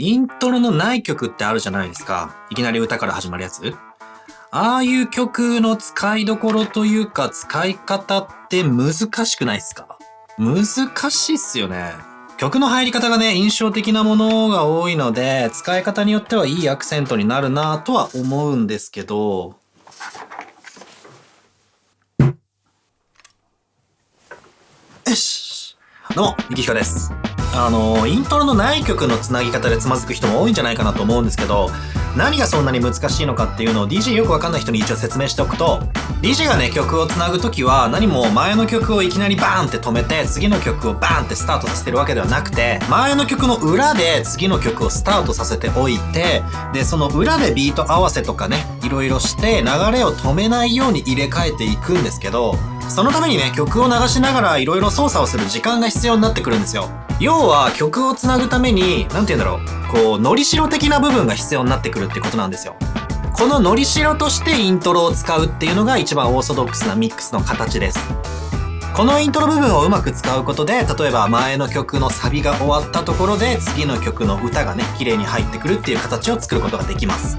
イントロのない曲ってあるじゃないですか。いきなり歌から始まるやつ。ああいう曲の使いどころというか使い方って難しくないですか？難しいっすよね。曲の入り方がね、印象的なものが多いので、使い方によってはいいアクセントになるなぁとは思うんですけど、よし。どうも、ゆきひこです。イントロのない曲のつなぎ方でつまずく人も多いんじゃないかなと思うんですけど、何がそんなに難しいのかっていうのを DJ よくわかんない人に一応説明しておくと、DJ がね、曲をつなぐときは何も前の曲をいきなりバーンって止めて、次の曲をバーンってスタートさせてるわけではなくて、前の曲の裏で次の曲をスタートさせておいて、で、その裏でビート合わせとかね、いろいろして流れを止めないように入れ替えていくんですけど、そのためにね、曲を流しながらいろいろ操作をする時間が必要になってくるんですよ。要は曲をつなぐために、なんて言うんだろう、こう、のりしろ的な部分が必要になってくるってことなんですよ。こののりしろとしてイントロを使うっていうのが一番オーソドックスなミックスの形です。このイントロ部分をうまく使うことで、例えば前の曲のサビが終わったところで次の曲の歌がね、綺麗に入ってくるっていう形を作ることができます。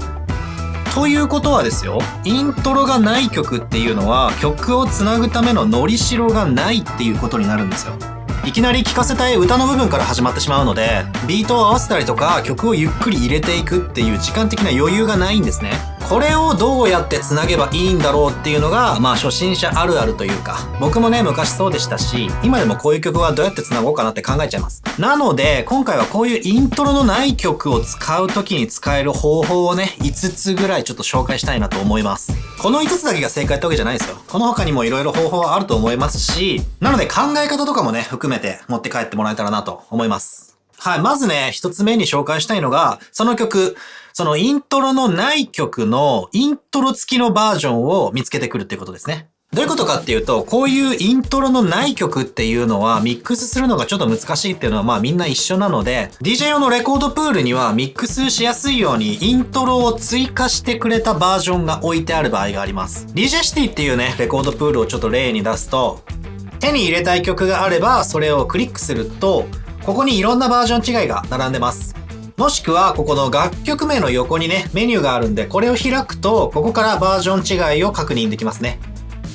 ということはですよ、イントロがない曲っていうのは曲をつなぐためののりしろがないっていうことになるんですよ。いきなり聴かせたい歌の部分から始まってしまうので、ビートを合わせたりとか曲をゆっくり入れていくっていう時間的な余裕がないんですね。これをどうやってつなげばいいんだろうっていうのが、初心者あるあるというか、僕もね、昔そうでしたし、今でもこういう曲はどうやってつなごうかなって考えちゃいます。なので、今回はこういうイントロのない曲を使う時に使える方法をね、5つぐらいちょっと紹介したいなと思います。この5つだけが正解ってわけじゃないですよ。この他にもいろいろ方法はあると思いますし、なので考え方とかもね、含めて持って帰ってもらえたらなと思います。はい、まずね、1つ目に紹介したいのが、その曲、そのイントロのない曲のイントロ付きのバージョンを見つけてくるっていうことですね。どういうことかっていうと、こういうイントロのない曲っていうのはミックスするのがちょっと難しいっていうのはみんな一緒なので、DJ 用のレコードプールにはミックスしやすいようにイントロを追加してくれたバージョンが置いてある場合があります。DJ City っていうね、レコードプールをちょっと例に出すと、手に入れたい曲があればそれをクリックすると、ここにいろんなバージョン違いが並んでます。もしくはここの楽曲名の横にね、メニューがあるんで、これを開くとここからバージョン違いを確認できますね。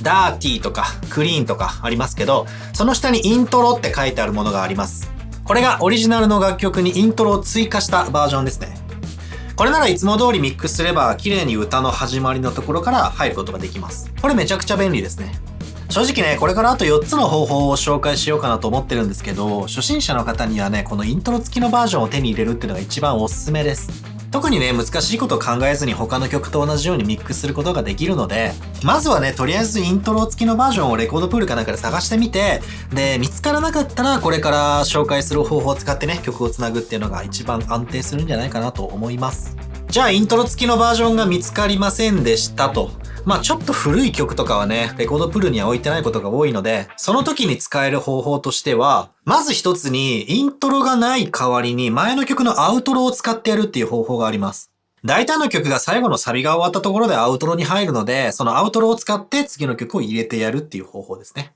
ダーティーとかクリーンとかありますけど、その下にイントロって書いてあるものがあります。これがオリジナルの楽曲にイントロを追加したバージョンですね。これならいつも通りミックスすれば綺麗に歌の始まりのところから入ることができます。これめちゃくちゃ便利ですね。正直ね、これからあと4つの方法を紹介しようかなと思ってるんですけど、初心者の方にはね、このイントロ付きのバージョンを手に入れるっていうのが一番おすすめです。特にね、難しいことを考えずに他の曲と同じようにミックスすることができるので、まずはね、とりあえずイントロ付きのバージョンをレコードプールかなんかで探してみて、で、見つからなかったらこれから紹介する方法を使ってね、曲をつなぐっていうのが一番安定するんじゃないかなと思います。じゃあイントロ付きのバージョンが見つかりませんでしたと。ちょっと古い曲とかはね、レコードプールには置いてないことが多いので、その時に使える方法としては、まず一つに、イントロがない代わりに前の曲のアウトロを使ってやるっていう方法があります。大体の曲が最後のサビが終わったところでアウトロに入るので、そのアウトロを使って次の曲を入れてやるっていう方法ですね。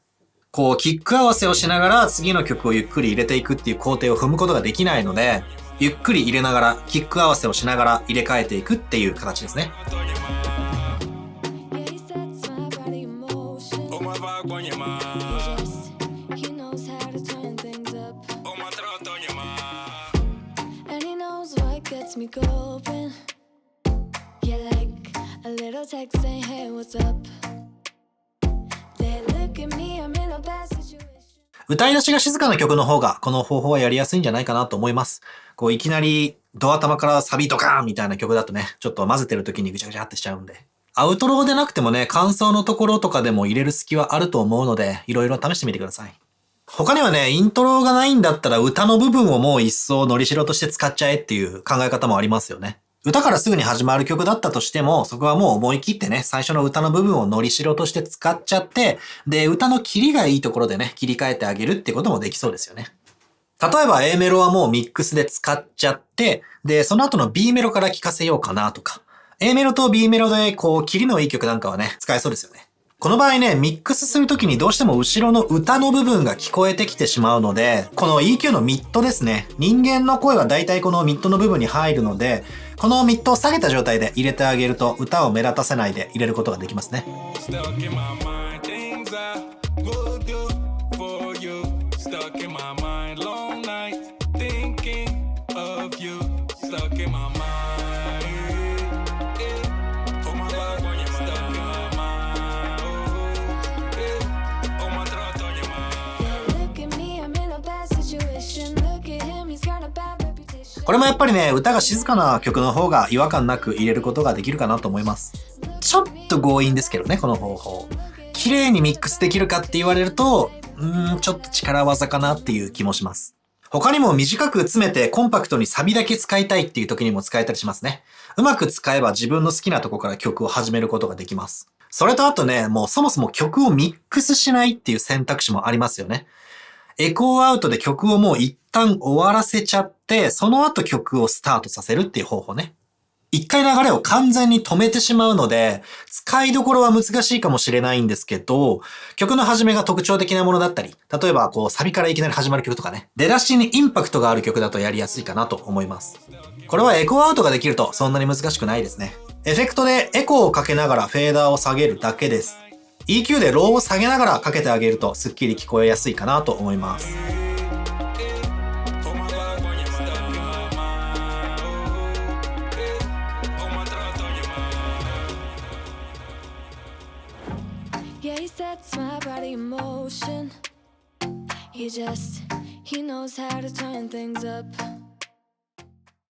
こう、キック合わせをしながら次の曲をゆっくり入れていくっていう工程を踏むことができないので、ゆっくり入れながら、キック合わせをしながら入れ替えていくっていう形ですね。歌い出しが静かな曲の方がこの方法はやりやすいんじゃないかなと思います。こういきなりド頭からサビドカーンみたいな曲だとね、ちょっと混ぜてる時にぐちゃぐちゃってしちゃうんで。アウトローでなくてもね、感想のところとかでも入れる隙はあると思うので、いろいろ試してみてください。他にはね、イントロがないんだったら歌の部分をもう一層のりしろとして使っちゃえっていう考え方もありますよね。歌からすぐに始まる曲だったとしても、そこはもう思い切ってね、最初の歌の部分をのりしろとして使っちゃって、で、歌の切りがいいところでね、切り替えてあげるってこともできそうですよね。例えば A メロはもうミックスで使っちゃって、で、その後の B メロから聴かせようかなとか、A メロと B メロでこう、切りのいい曲なんかはね、使えそうですよね。この場合ね、ミックスするときにどうしても後ろの歌の部分が聞こえてきてしまうので、この EQ のミッドですね。人間の声はだいたいこのミッドの部分に入るので、このミッドを下げた状態で入れてあげると歌を目立たせないで入れることができますね。これもやっぱりね、歌が静かな曲の方が違和感なく入れることができるかなと思います。ちょっと強引ですけどね、この方法。綺麗にミックスできるかって言われると、ちょっと力技かなっていう気もします。他にも短く詰めてコンパクトにサビだけ使いたいっていう時にも使えたりしますね。うまく使えば自分の好きなとこから曲を始めることができます。それとあとね、もうそもそも曲をミックスしないっていう選択肢もありますよね。エコーアウトで曲をもう一旦終わらせちゃって、その後曲をスタートさせるっていう方法ね。一回流れを完全に止めてしまうので、使いどころは難しいかもしれないんですけど、曲の始めが特徴的なものだったり、例えばこうサビからいきなり始まる曲とかね、出だしにインパクトがある曲だとやりやすいかなと思います。これはエコーアウトができるとそんなに難しくないですね。エフェクトでエコーをかけながらフェーダーを下げるだけです。EQ でローを下げながらかけてあげるとスッキリ聞こえやすいかなと思います。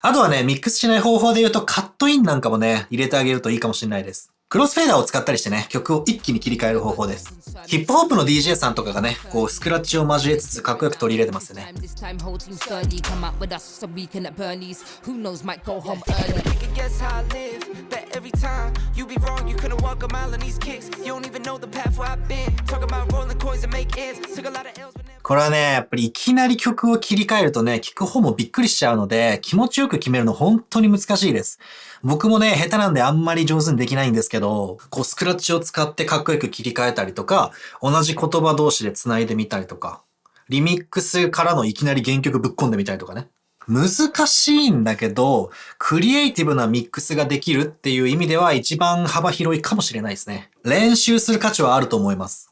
あとはね、ミックスしない方法で言うとカットインなんかもね、入れてあげるといいかもしれないです。クロスフェーダーを使ったりしてね、曲を一気に切り替える方法です。ヒップホップの DJ さんとかがね、こうスクラッチを交えつつかっこよく取り入れてますよね。これはね、やっぱりいきなり曲を切り替えるとね、聞く方もびっくりしちゃうので、気持ちよく決めるの本当に難しいです。僕もね、下手なんであんまり上手にできないんですけど、こうスクラッチを使ってかっこよく切り替えたりとか、同じ言葉同士で繋いでみたりとか、リミックスからのいきなり原曲ぶっ込んでみたりとかね。難しいんだけど、クリエイティブなミックスができるっていう意味では一番幅広いかもしれないですね。練習する価値はあると思います。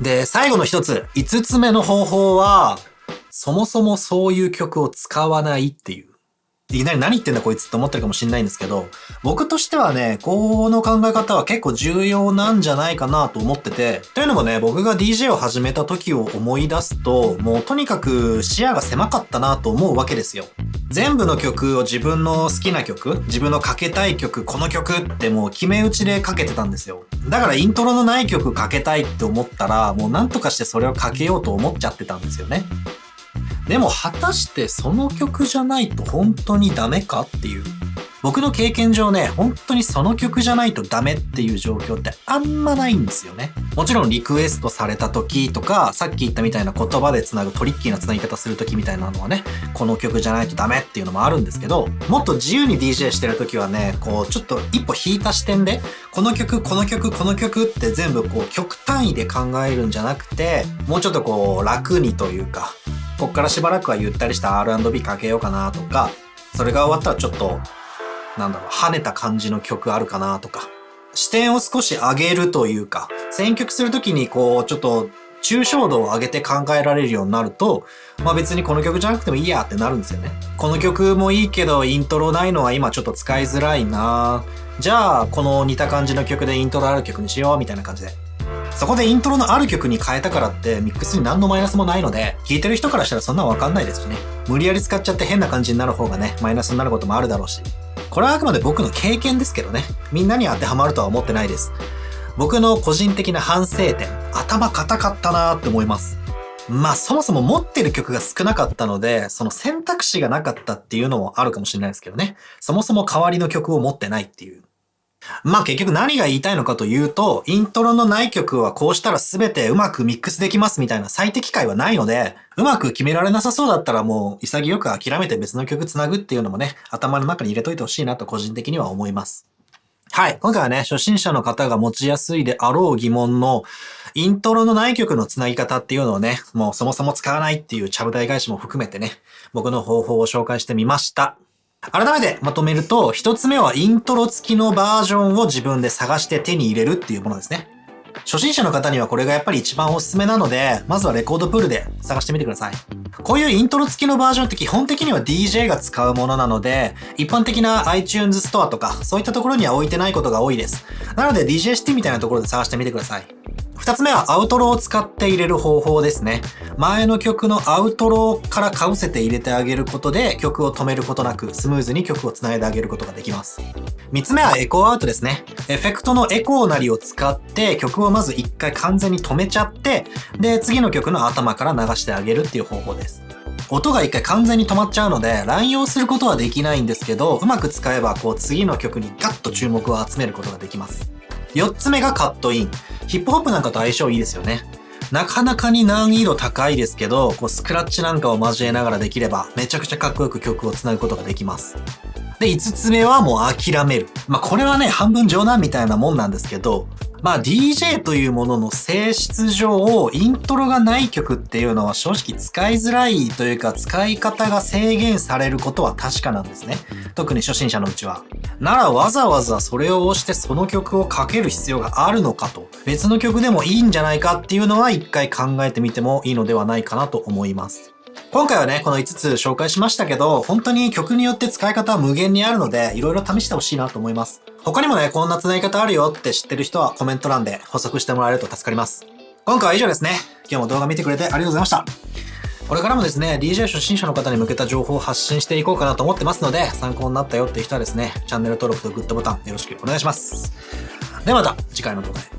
で、最後の一つ、5つ目の方法は、そもそもそういう曲を使わないっていう。いきなり何言ってんだこいつって思ってるかもしれないんですけど、僕としてはね、この考え方は結構重要なんじゃないかなと思ってて、というのもね、僕が DJ を始めた時を思い出すと、もうとにかく視野が狭かったなと思うわけですよ。全部の曲を自分の好きな曲、自分のかけたい曲、この曲ってもう決め打ちでかけてたんですよ。だからイントロのない曲かけたいって思ったら、もうなんとかしてそれをかけようと思っちゃってたんですよね。でも果たしてその曲じゃないと本当にダメかっていう。僕の経験上ね、本当にその曲じゃないとダメっていう状況ってあんまないんですよね。もちろんリクエストされた時とか、さっき言ったみたいな言葉で繋ぐトリッキーな繋ぎ方する時みたいなのはね、この曲じゃないとダメっていうのもあるんですけど、もっと自由に DJ してる時はね、こうちょっと一歩引いた視点で、この曲、この曲、この曲って全部こう曲単位で考えるんじゃなくて、もうちょっとこう楽にというか、こっからしばらくはゆったりした R&B かけようかなとか、それが終わったらちょっと、跳ねた感じの曲あるかなとか、視点を少し上げるというか、選曲するときにこう、ちょっと、抽象度を上げて考えられるようになると、まあ別にこの曲じゃなくてもいいやってなるんですよね。この曲もいいけど、イントロないのは今ちょっと使いづらいな。じゃあ、この似た感じの曲でイントロある曲にしようみたいな感じで。そこでイントロのある曲に変えたからってミックスに何のマイナスもないので、聴いてる人からしたらそんなわかんないですしね。無理やり使っちゃって変な感じになる方がね、マイナスになることもあるだろうし。これはあくまで僕の経験ですけどね。みんなに当てはまるとは思ってないです。僕の個人的な反省点、頭固かったなーって思います。まあそもそも持ってる曲が少なかったので、その選択肢がなかったっていうのもあるかもしれないですけどね。そもそも代わりの曲を持ってないっていう。まあ結局何が言いたいのかというと、イントロのない曲はこうしたら全てうまくミックスできますみたいな最適解はないので、うまく決められなさそうだったらもう潔く諦めて別の曲つなぐっていうのもね、頭の中に入れといてほしいなと個人的には思います。はい。今回はね、初心者の方が持ちやすいであろう疑問のイントロの内曲のつなぎ方っていうのをね、もうそもそも使わないっていうちゃぶ台返しも含めてね、僕の方法を紹介してみました。改めてまとめると、一つ目はイントロ付きのバージョンを自分で探して手に入れるっていうものですね。初心者の方にはこれがやっぱり一番おすすめなので、まずはレコードプールで探してみてください。こういうイントロ付きのバージョンって基本的には DJ が使うものなので、一般的な iTunes ストアとかそういったところには置いてないことが多いです。なので DJ シティみたいなところで探してみてください。二つ目はアウトロを使って入れる方法ですね。前の曲のアウトロから被せて入れてあげることで曲を止めることなくスムーズに曲を繋いであげることができます。三つ目はエコーアウトですね。エフェクトのエコーなりを使って曲をまず一回完全に止めちゃって、で、次の曲の頭から流してあげるっていう方法です。音が一回完全に止まっちゃうので乱用することはできないんですけど、うまく使えば次の曲にガッと注目を集めることができます。4つ目がカットイン。ヒップホップなんかと相性いいですよね。なかなかに難易度高いですけど、スクラッチなんかを交えながらできればめちゃくちゃかっこよく曲をつなぐことができます。で、5つ目はもう諦める。これはね、半分冗談みたいなもんなんですけど、DJ というものの性質上、イントロがない曲っていうのは正直使いづらいというか、使い方が制限されることは確かなんですね。特に初心者のうちは。ならわざわざそれを押してその曲をかける必要があるのかと、別の曲でもいいんじゃないかっていうのは一回考えてみてもいいのではないかなと思います。今回はね、この5つ紹介しましたけど、本当に曲によって使い方は無限にあるので、いろいろ試してほしいなと思います。他にもね、こんな繋ぎ方あるよって知ってる人はコメント欄で補足してもらえると助かります。今回は以上ですね。今日も動画見てくれてありがとうございました。これからもですね、DJ 初心者の方に向けた情報を発信していこうかなと思ってますので、参考になったよっていう人はですね、チャンネル登録とグッドボタンよろしくお願いします。ではまた次回の動画で。